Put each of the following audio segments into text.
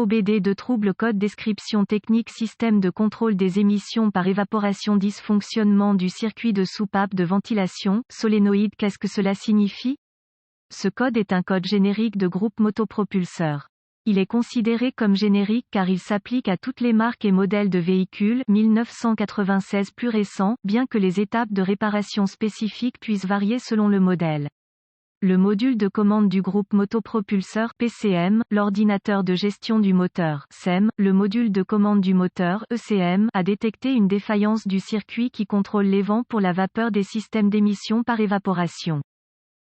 OBD de trouble code description technique système de contrôle des émissions par évaporation dysfonctionnement du circuit de soupape de ventilation, solénoïde. Qu'est-ce que cela signifie? Ce code est un code générique de groupe motopropulseur. Il est considéré comme générique car il s'applique à toutes les marques et modèles de véhicules 1996 plus récents, bien que les étapes de réparation spécifiques puissent varier selon le modèle. Le module de commande du groupe motopropulseur PCM, l'ordinateur de gestion du moteur SEM, le module de commande du moteur ECM, a détecté une défaillance du circuit qui contrôle les vents pour la vapeur des systèmes d'émission par évaporation.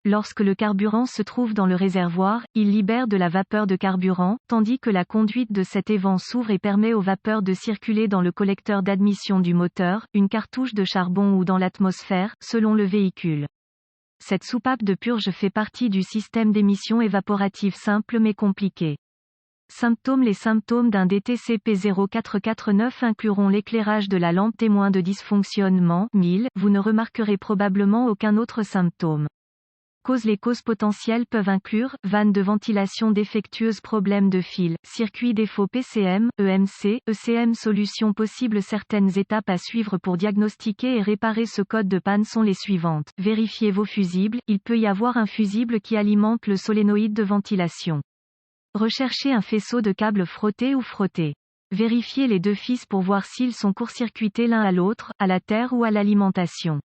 Lorsque le carburant se trouve dans le réservoir, il libère de la vapeur de carburant, tandis que la conduite de cet évent s'ouvre et permet aux vapeurs de circuler dans le collecteur d'admission du moteur, une cartouche de charbon ou dans l'atmosphère, selon le véhicule. Cette soupape de purge fait partie du système d'émission évaporative simple mais compliqué. Symptômes. Les symptômes d'un DTC P0449 incluront l'éclairage de la lampe témoin de dysfonctionnement 1000, vous ne remarquerez probablement aucun autre symptôme. Causes. Les causes potentielles peuvent inclure, vanne de ventilation défectueuse, problème de fil, circuit défaut PCM, EMC, ECM. Solutions possibles. Certaines étapes à suivre pour diagnostiquer et réparer ce code de panne sont les suivantes. Vérifiez vos fusibles, il peut y avoir un fusible qui alimente le solénoïde de ventilation. Recherchez un faisceau de câbles frottés ou frottés. Vérifiez les deux fils pour voir s'ils sont court-circuités l'un à l'autre, à la terre ou à l'alimentation.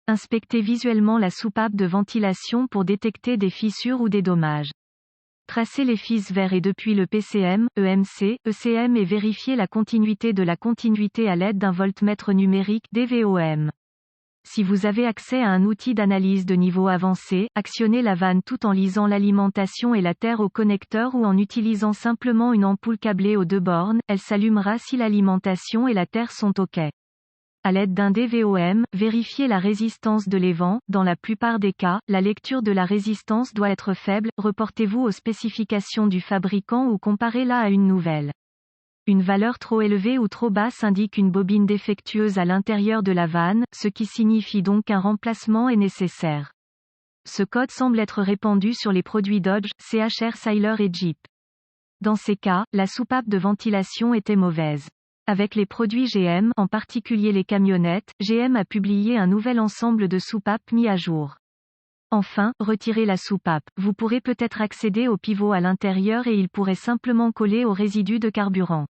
Inspectez visuellement la soupape de ventilation pour détecter des fissures ou des dommages. Tracez les fils vers et depuis le PCM, EMC, ECM et vérifiez la continuité de la continuité à l'aide d'un voltmètre numérique DVOM. Si vous avez accès à un outil d'analyse de niveau avancé, actionnez la vanne tout en lisant l'alimentation et la terre au connecteur ou en utilisant simplement une ampoule câblée aux deux bornes, elle s'allumera si l'alimentation et la terre sont OK. À l'aide d'un DVOM, vérifiez la résistance de l'évent. Dans la plupart des cas, la lecture de la résistance doit être faible. Reportez-vous aux spécifications du fabricant ou comparez-la à une nouvelle. Une valeur trop élevée ou trop basse indique une bobine défectueuse à l'intérieur de la vanne, ce qui signifie donc qu'un remplacement est nécessaire. Ce code semble être répandu sur les produits Dodge, CHR Sailor et Jeep. Dans ces cas, la soupape de ventilation était mauvaise. Avec les produits GM, en particulier les camionnettes, GM a publié un nouvel ensemble de soupapes mis à jour. Enfin, retirez la soupape. Vous pourrez peut-être accéder au pivot à l'intérieur et il pourrait simplement coller aux résidus de carburant.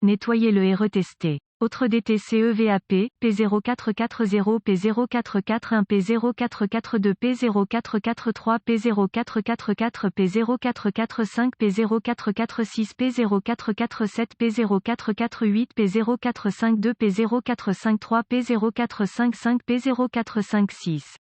Nettoyez-le et retestez. Autre DTC EVAP, P0440, P0441, P0442, P0443, P0444, P0445, P0446, P0447, P0448, P0452, P0453, P0455, P0456.